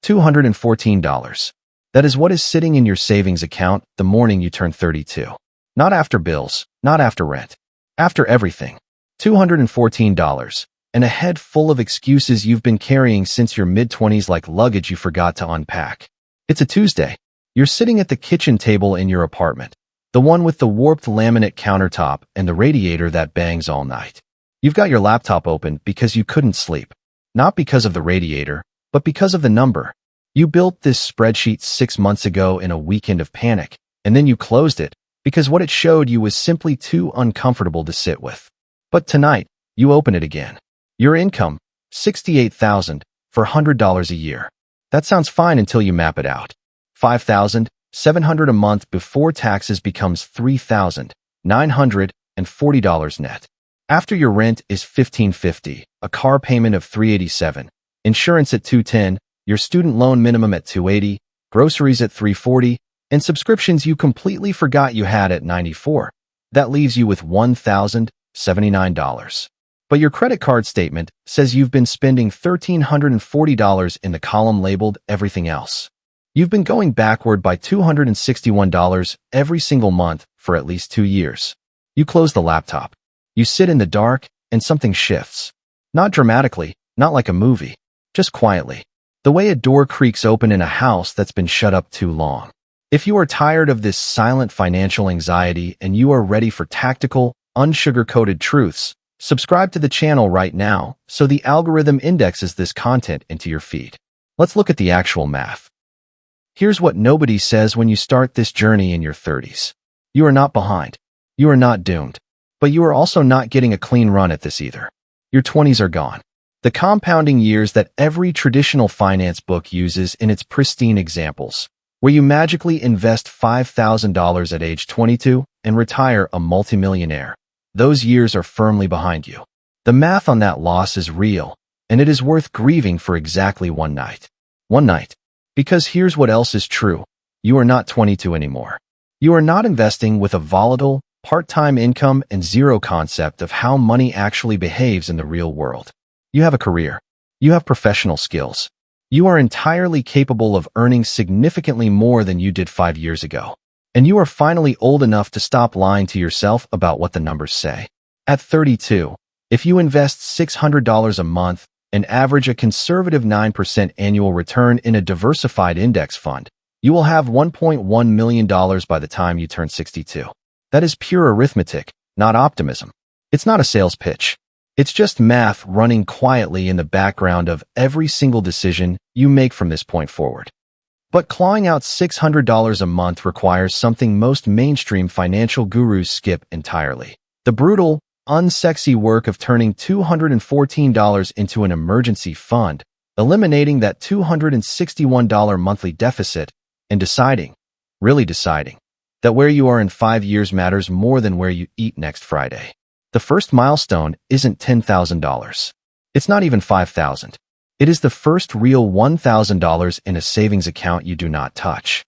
$214. That is what is sitting in your savings account the morning you turn 32. Not after bills, not after rent. After everything. $214. And a head full of excuses you've been carrying since your mid-20s, like luggage you forgot to unpack. It's a Tuesday. You're sitting at the kitchen table in your apartment, the one with the warped laminate countertop and the radiator that bangs all night. You've got your laptop open because you couldn't sleep. Not because of the radiator, but because of the number. You built this spreadsheet 6 months ago in a weekend of panic, and then you closed it because what it showed you was simply too uncomfortable to sit with. But tonight, you open it again. Your income, $68,000 for $100 a year. That sounds fine until you map it out. $5,700 a month before taxes becomes $3,940 net. After your rent is $1,550, a car payment of $387, insurance at $210, your student loan minimum at $280, groceries at $340, and subscriptions you completely forgot you had at $94. That leaves you with $1,079. But your credit card statement says you've been spending $1,340 in the column labeled Everything Else. You've been going backward by $261 every single month for at least 2 years. You close the laptop. You sit in the dark, and something shifts. Not dramatically, not like a movie, just quietly. The way a door creaks open in a house that's been shut up too long. If you are tired of this silent financial anxiety and you are ready for tactical, unsugar-coated truths, subscribe to the channel right now so the algorithm indexes this content into your feed. Let's look at the actual math. Here's what nobody says when you start this journey in your 30s. You are not behind. You are not doomed. But you are also not getting a clean run at this either. Your 20s are gone. The compounding years that every traditional finance book uses in its pristine examples, where you magically invest $5,000 at age 22 and retire a multimillionaire. Those years are firmly behind you. The math on that loss is real, and it is worth grieving for exactly one night. One night. Because here's what else is true. You are not 22 anymore. You are not investing with a volatile, part-time income and zero concept of how money actually behaves in the real world. You have a career. You have professional skills. You are entirely capable of earning significantly more than you did 5 years ago. And you are finally old enough to stop lying to yourself about what the numbers say. At 32, if you invest $600 a month and average a conservative 9% annual return in a diversified index fund, you will have $1.1 million by the time you turn 62. That is pure arithmetic, not optimism. It's not a sales pitch. It's just math running quietly in the background of every single decision you make from this point forward. But clawing out $600 a month requires something most mainstream financial gurus skip entirely. The brutal, unsexy work of turning $214 into an emergency fund, eliminating that $261 monthly deficit, and deciding, really deciding, that where you are in 5 years matters more than where you eat next Friday. The first milestone isn't $10,000. It's not even $5,000. It is the first real $1,000 in a savings account you do not touch.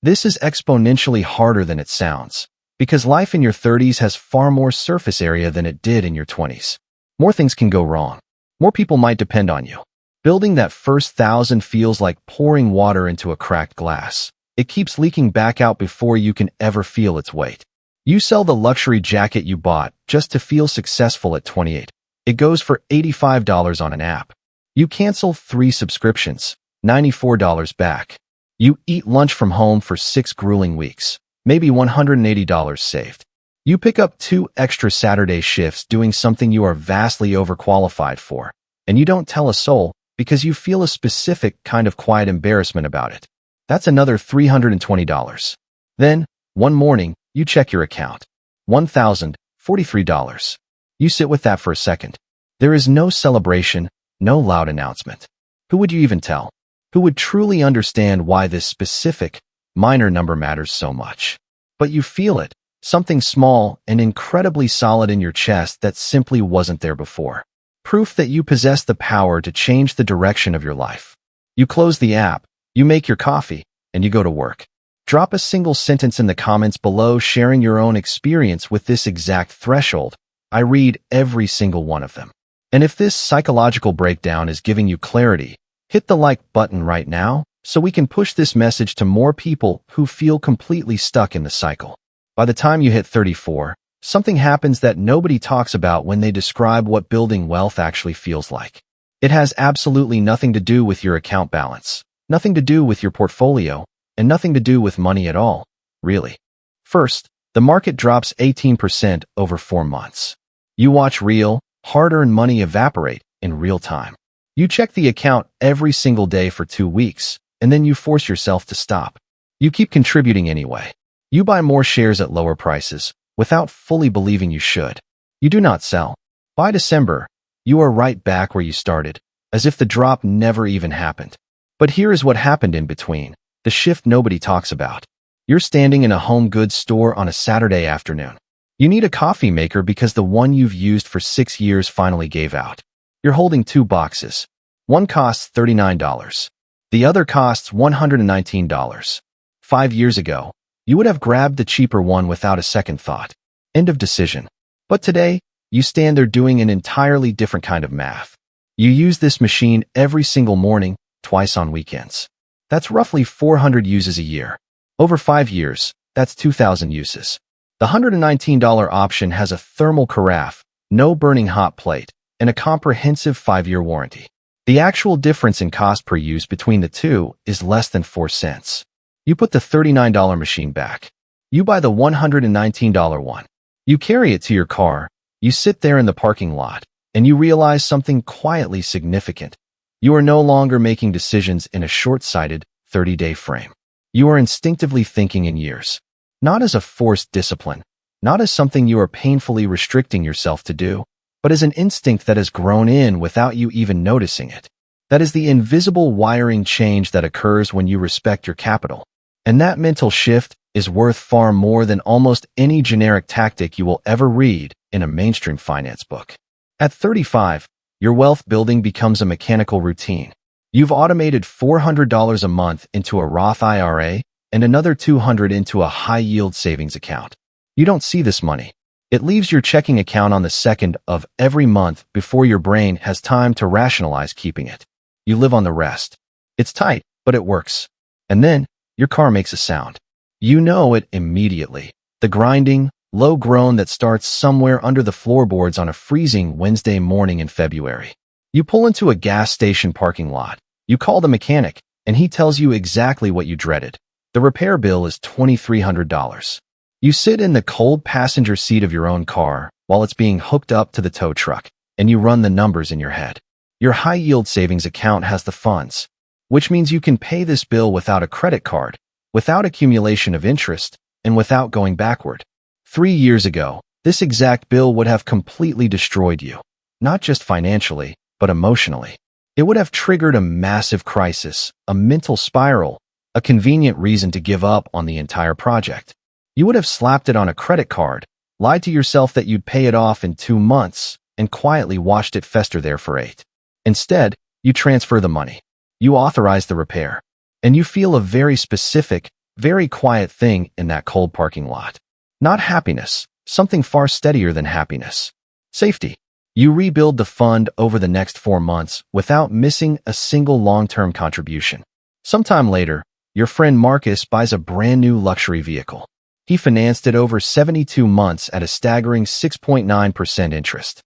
This is exponentially harder than it sounds, because life in your 30s has far more surface area than it did in your 20s. More things can go wrong. More people might depend on you. Building that first 1,000 feels like pouring water into a cracked glass. It keeps leaking back out before you can ever feel its weight. You sell the luxury jacket you bought just to feel successful at 28. It goes for $85 on an app. You cancel 3 subscriptions, $94 back. You eat lunch from home for 6 grueling weeks, maybe $180 saved. You pick up 2 extra Saturday shifts doing something you are vastly overqualified for, and you don't tell a soul because you feel a specific kind of quiet embarrassment about it. That's another $320. Then, one morning, you check your account. $1,043. You sit with that for a second. There is no celebration, no loud announcement. Who would you even tell? Who would truly understand why this specific, minor number matters so much? But you feel it, something small and incredibly solid in your chest that simply wasn't there before. Proof that you possess the power to change the direction of your life. You close the app, you make your coffee, and you go to work. Drop a single sentence in the comments below sharing your own experience with this exact threshold. I read every single one of them. And if this psychological breakdown is giving you clarity, Hit the like button right now so we can push this message to more people who feel completely stuck in the cycle. By the time you hit 34, something happens that nobody talks about when they describe what building wealth actually feels like. It has absolutely nothing to do with your account balance, nothing to do with your portfolio, and nothing to do with money at all, really. First, the market drops 18% over 4 months. You watch real, hard-earned money evaporate in real time. You check the account every single day for 2 weeks, and then you force yourself to stop. You keep contributing anyway. You buy more shares at lower prices, without fully believing you should. You do not sell. By December, you are right back where you started, as if the drop never even happened. But here is what happened in between, the shift nobody talks about. You're standing in a home goods store on a Saturday afternoon. You need a coffee maker because the one you've used for 6 years finally gave out. You're holding 2 boxes. One costs $39. The other costs $119. 5 years ago, you would have grabbed the cheaper one without a second thought. End of decision. But today, you stand there doing an entirely different kind of math. You use this machine every single morning, twice on weekends. That's roughly 400 uses a year. Over 5 years, that's 2,000 uses. The $119 option has a thermal carafe, no burning hot plate, and a comprehensive 5-year warranty. The actual difference in cost per use between the two is less than 4 cents. You put the $39 machine back. You buy the $119 one. You carry it to your car. You sit there in the parking lot, and you realize something quietly significant. You are no longer making decisions in a short-sighted, 30-day frame. You are instinctively thinking in years. Not as a forced discipline, not as something you are painfully restricting yourself to do, but as an instinct that has grown in without you even noticing it. That is the invisible wiring change that occurs when you respect your capital. And that mental shift is worth far more than almost any generic tactic you will ever read in a mainstream finance book. At 35, your wealth building becomes a mechanical routine. You've automated $400 a month into a Roth IRA and another $200 into a high-yield savings account. You don't see this money. It leaves your checking account on the 2nd of every month before your brain has time to rationalize keeping it. You live on the rest. It's tight, but it works. And then, your car makes a sound. You know it immediately. The grinding, low groan that starts somewhere under the floorboards on a freezing Wednesday morning in February. You pull into a gas station parking lot. You call the mechanic, and he tells you exactly what you dreaded. The repair bill is $2,300. You sit in the cold passenger seat of your own car while it's being hooked up to the tow truck, and you run the numbers in your head. Your high-yield savings account has the funds, which means you can pay this bill without a credit card, without accumulation of interest, and without going backward. 3 years ago, this exact bill would have completely destroyed you, not just financially, but emotionally. It would have triggered a massive crisis, a mental spiral, a convenient reason to give up on the entire project. You would have slapped it on a credit card, lied to yourself that you'd pay it off in 2 months, and quietly watched it fester there for 8. Instead, you transfer the money. You authorize the repair. And you feel a very specific, very quiet thing in that cold parking lot. Not happiness, something far steadier than happiness. Safety. You rebuild the fund over the next 4 months without missing a single long-term contribution. Sometime later, your friend Marcus buys a brand new luxury vehicle. He financed it over 72 months at a staggering 6.9% interest.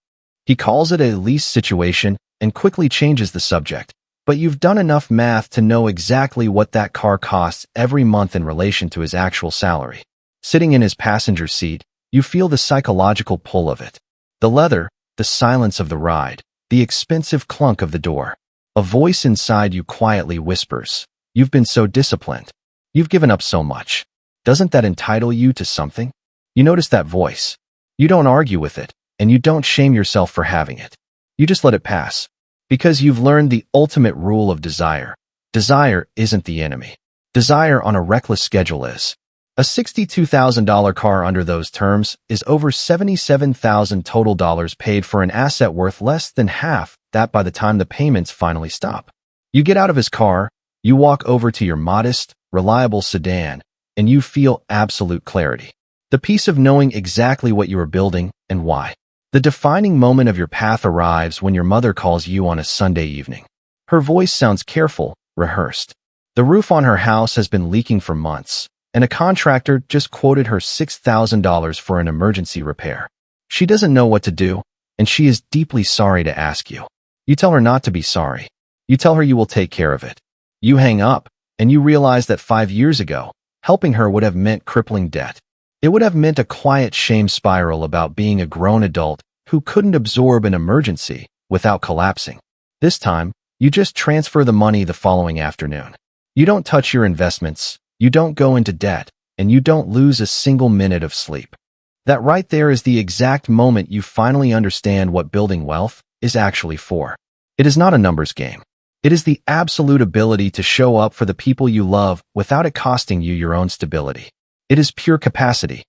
He calls it a lease situation and quickly changes the subject. But you've done enough math to know exactly what that car costs every month in relation to his actual salary. Sitting in his passenger seat, you feel the psychological pull of it. The leather, the silence of the ride, the expensive clunk of the door. A voice inside you quietly whispers, "You've been so disciplined. You've given up so much. Doesn't that entitle you to something?" You notice that voice. You don't argue with it, and you don't shame yourself for having it. You just let it pass. Because you've learned the ultimate rule of desire. Desire isn't the enemy. Desire on a reckless schedule is. A $62,000 car under those terms is over $77,000 total dollars paid for an asset worth less than half that by the time the payments finally stop. You get out of his car, you walk over to your modest, reliable sedan, and you feel absolute clarity. The peace of knowing exactly what you are building and why. The defining moment of your path arrives when your mother calls you on a Sunday evening. Her voice sounds careful, rehearsed. The roof on her house has been leaking for months, and a contractor just quoted her $6,000 for an emergency repair. She doesn't know what to do, and she is deeply sorry to ask you. You tell her not to be sorry. You tell her you will take care of it. You hang up, and you realize that 5 years ago, helping her would have meant crippling debt. It would have meant a quiet shame spiral about being a grown adult who couldn't absorb an emergency without collapsing. This time, you just transfer the money the following afternoon. You don't touch your investments, you don't go into debt, and you don't lose a single minute of sleep. That right there is the exact moment you finally understand what building wealth is actually for. It is not a numbers game. It is the absolute ability to show up for the people you love without it costing you your own stability. It is pure capacity.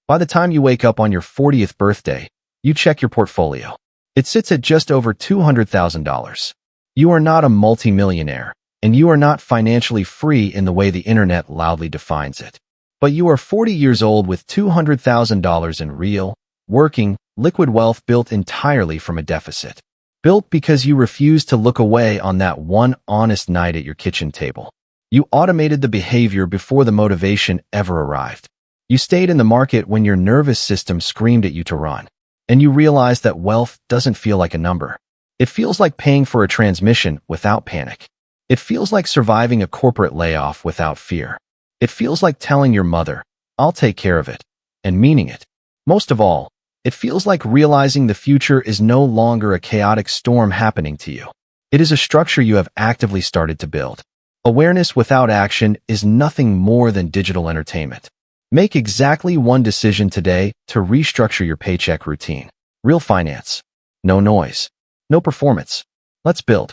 By the time you wake up on your 40th birthday, you check your portfolio. It sits at just over $200,000. You are not a multimillionaire, and you are not financially free in the way the internet loudly defines it. But you are 40 years old with $200,000 in real, working, liquid wealth built entirely from a deficit. Built because you refused to look away on that one honest night at your kitchen table. You automated the behavior before the motivation ever arrived. You stayed in the market when your nervous system screamed at you to run. And you realized that wealth doesn't feel like a number. It feels like paying for a transmission without panic. It feels like surviving a corporate layoff without fear. It feels like telling your mother, "I'll take care of it," and meaning it. Most of all, it feels like realizing the future is no longer a chaotic storm happening to you. It is a structure you have actively started to build. Awareness without action is nothing more than digital entertainment. Make exactly one decision today to restructure your paycheck routine. Real finance. No noise. No performance. Let's build.